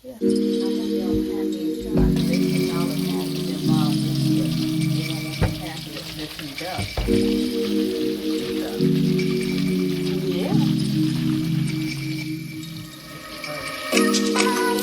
Yeah. I know they don't have the insurance. They think all the taxes involved is here. They don't want the taxes to deduct and stuff. Yeah. It's the first.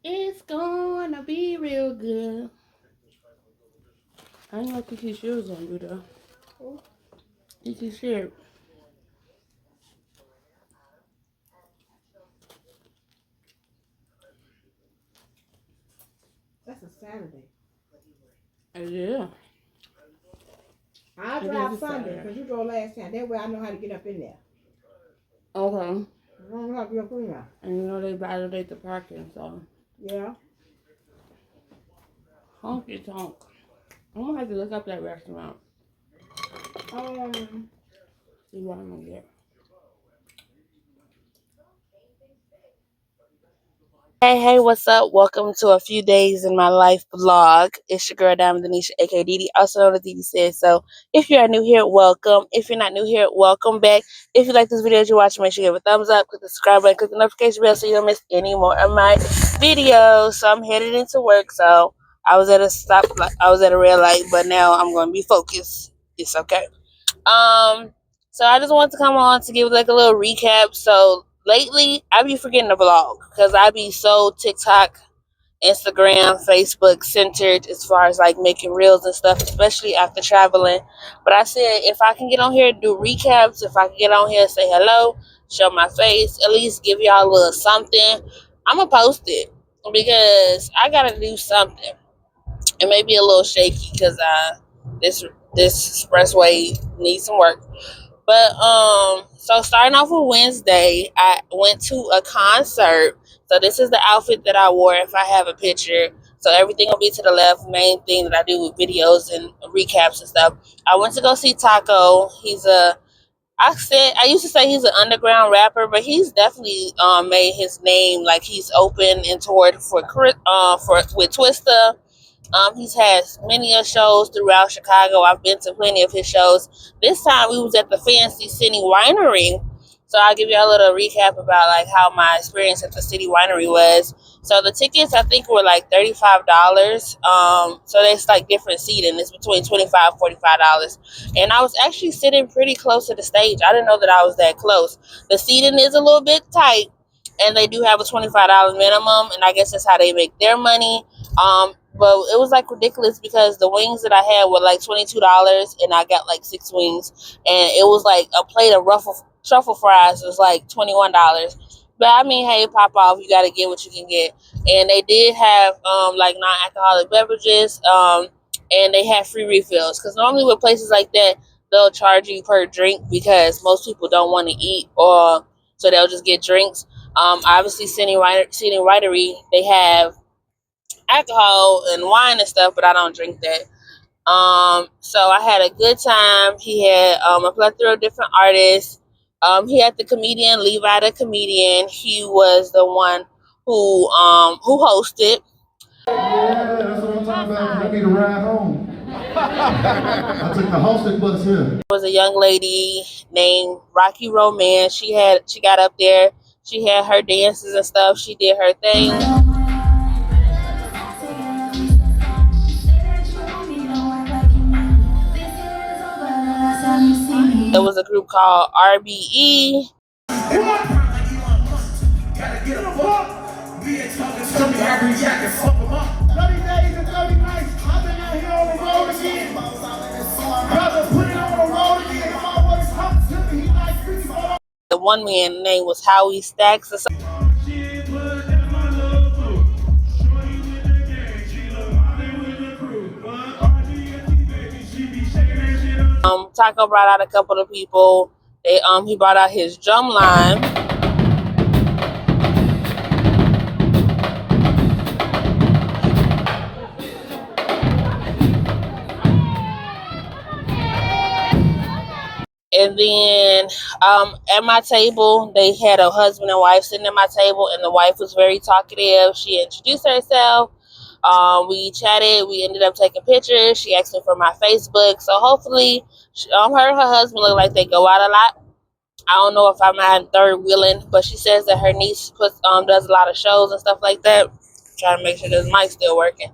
It's gonna be real good. I ain't gonna put his shoes on you though. It's his shirt. That's a Saturday. Yeah. I'll It drive is a Sunday Saturday. because you drove last time. That way I know how to get up in there. Okay. I don't know how to get up in there. And you know they validate the parking, so Yeah. honky tonk. I'm gonna have to look up that restaurant. Um. See what I'm gonna get. Hey, what's up? Welcome to a few days in my life vlog. It's your girl, Diamond Dinisa, aka Didi, also known as Didi Said So. If you are new here, welcome. If you're not new here, welcome back. If you like this video that you're watching, make sure you give a thumbs up, click the subscribe button, click the notification bell so you don't miss any more of my videos. So I'm headed into work. So I was at a I was at a red light, but now I'm going to be focused. It's okay. So I just wanted to come on to give like a little recap. So lately, I be forgetting to vlog because I be so TikTok, Instagram, Facebook centered as far as like making reels and stuff, especially after traveling. But I said if I can get on here and do recaps, if I can get on here and say hello, show my face, at least give y'all a little something, I'm gonna post it because I gotta do something. It may be a little shaky because this this expressway needs some work. But so starting off with Wednesday, I went to a concert. So this is the outfit that I wore if I have a picture. So everything will be to the left. Main thing that I do with videos and recaps and stuff. I went to go see Taco. I used to say he's an underground rapper, but he's definitely made his name, like he's open and toured for with Twista. He's had many of shows throughout Chicago. I've been to plenty of his shows. This time we was at the Fancy City Winery. So I'll give you a little recap about like how my experience at the City Winery was. So the tickets I think were like $35. So there's like different seating. It's between $25 $45. And I was actually sitting pretty close to the stage. I didn't know that I was that close. The seating is a little bit tight, and they do have a $25 minimum, and I guess that's how they make their money. But it was like ridiculous because the wings that I had were like $22, and I got like 6 wings, and it was like a plate of truffle fries was like $21. But I mean, hey, pop off, you gotta get what you can get. And they did have like non-alcoholic beverages, and they had free refills. Because normally with places like that, they'll charge you per drink because most people don't want to eat, or so they'll just get drinks. Obviously, City Winery, they have alcohol and wine and stuff, but I don't drink that. So I had a good time. He had a plethora of different artists. He had the comedian Levi, the comedian. He was the one who hosted. Yeah, that's what I'm talking about. I need a ride home. I took the hosted bus here. There was a young lady named Rocky Romance. She got up there. She had her dances and stuff. She did her thing. There was a group called RBE. The one man name was Howie Stacks or something. Taco brought out a couple of people. He brought out his drum line. And then at my table, they had a husband and wife sitting at my table, and the wife was very talkative. She introduced herself. We chatted. We ended up taking pictures. She asked me for my Facebook. So hopefully, her and her husband look like they go out a lot. I don't know if I'm at third wheeling, but she says that her niece does a lot of shows and stuff like that. Trying to make sure this mic's still working.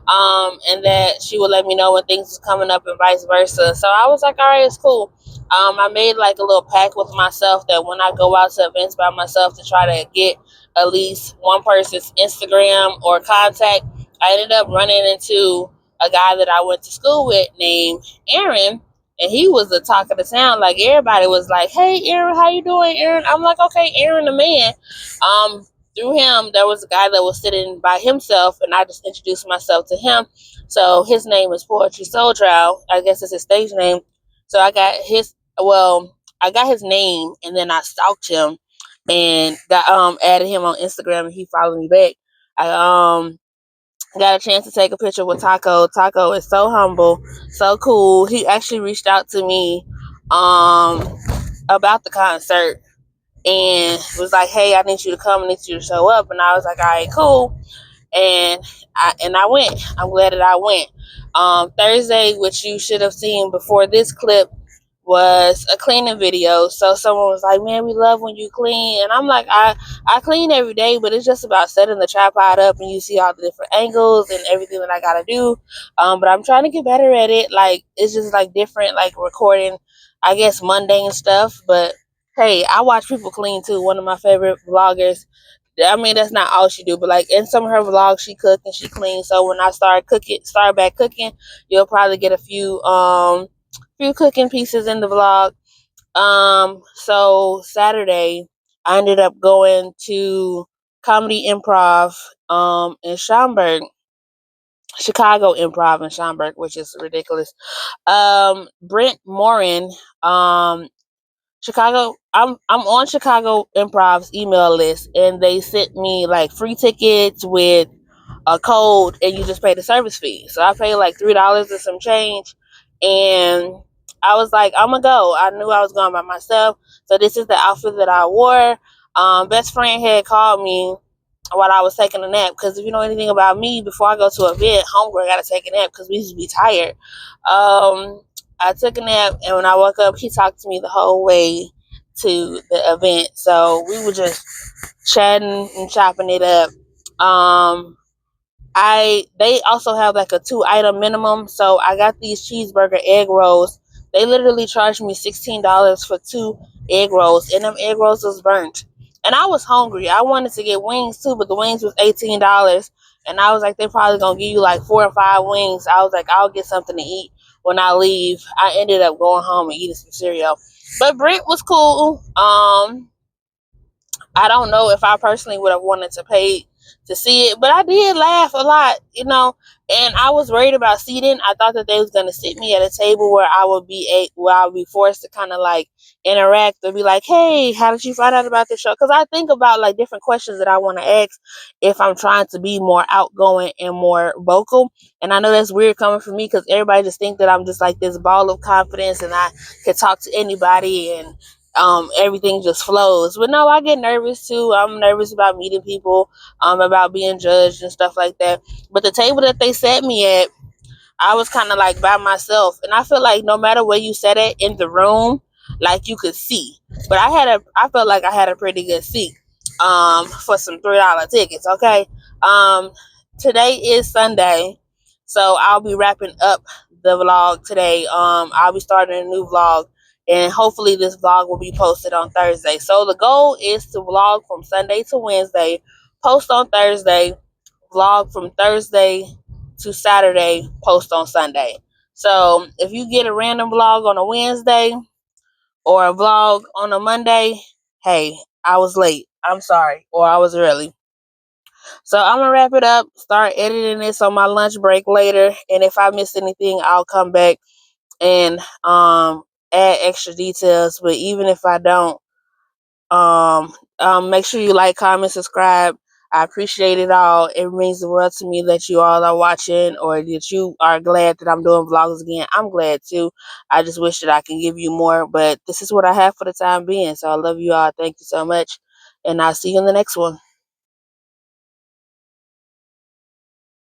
And that she would let me know when things is coming up and vice versa. So I was like, all right, it's cool. I made like a little pact with myself that when I go out to events by myself to try to get at least one person's Instagram or contact. I ended up running into a guy that I went to school with named Aaron, and he was the talk of the town. Like everybody was like, "Hey, Aaron, how you doing, Aaron?" I'm like, "Okay, Aaron, the man." Through him, there was a guy that was sitting by himself, and I just introduced myself to him. So his name is Poetry Soul Trial. I guess it's his stage name. So I got his name, and then I stalked him and got added him on Instagram, and he followed me back. I got a chance to take a picture with Taco. Taco is so humble, so cool. He actually reached out to me about the concert and was like, "Hey, I need you to come. I need you to show up." And I was like, "All right, cool." And I went. I'm glad that I went. Thursday, which you should have seen before this clip, was a cleaning video. So someone was like, "Man, we love when you clean." And I'm like, I clean every day, but it's just about setting the tripod up and you see all the different angles and everything that I gotta do. But I'm trying to get better at it. Like it's just like different, like recording, I guess, mundane stuff. But hey, I watch people clean too. One of my favorite vloggers. I mean, that's not all she do, but like in some of her vlogs, she cook and she clean. So when I start back cooking, you'll probably get a few cooking pieces in the vlog. So Saturday, I ended up going to Comedy Improv in Schaumburg. Chicago Improv in Schaumburg, which is ridiculous. Brent Morin, Chicago. I'm on Chicago Improv's email list, and they sent me like free tickets with a code, and you just pay the service fee. So I paid like $3 and some change, and I was like, I'm gonna go. I knew I was going by myself, so this is the outfit that I wore. Best friend had called me while I was taking a nap, because if you know anything about me, before I go to an event, homegirl gotta take a nap because we used to be tired. I took a nap, and when I woke up, he talked to me the whole way to the event. So we were just chatting and chopping it up. They also have like a 2 item minimum, so I got these cheeseburger egg rolls. They literally charged me $16 for 2 egg rolls, and them egg rolls was burnt. And I was hungry. I wanted to get wings too, but the wings was $18, and I was like, they probably gonna give you like 4 or 5 wings. I was like, I'll get something to eat when I leave. I ended up going home and eating some cereal, but Brent was cool. I don't know if I personally would have wanted to pay to see it, but I did laugh a lot, and I was worried about seating. I thought that they was gonna sit me at a table where I would be forced to kind of like interact or be like, "Hey, how did you find out about this show?" Because I think about like different questions that I want to ask if I'm trying to be more outgoing and more vocal. And I know that's weird coming from me because everybody just think that I'm just like this ball of confidence and I can talk to anybody and everything just flows. But no, I get nervous too. I'm nervous about meeting people, about being judged and stuff like that. But the table that they set me at, I was kind of like by myself, and I feel like no matter where you sat at in the room, like you could see. But I felt like I had a pretty good seat, for some $3 tickets. Okay, today is Sunday, so I'll be wrapping up the vlog today. I'll be starting a new vlog, and hopefully this vlog will be posted on Thursday. So the goal is to vlog from Sunday to Wednesday, post on Thursday, vlog from Thursday to Saturday, post on Sunday. So if you get a random vlog on a Wednesday or a vlog on a Monday, hey, I was late. I'm sorry, or I was early. So I'm gonna wrap it up, start editing this on my lunch break later, and if I miss anything, I'll come back and add extra details. But even if I don't, make sure you like, comment, subscribe. I appreciate it all. It means the world to me that you all are watching or that you are glad that I'm doing vlogs again. I'm glad too. I just wish that I can give you more, but this is what I have for the time being. So I love you all. Thank you so much. And I'll see you in the next one.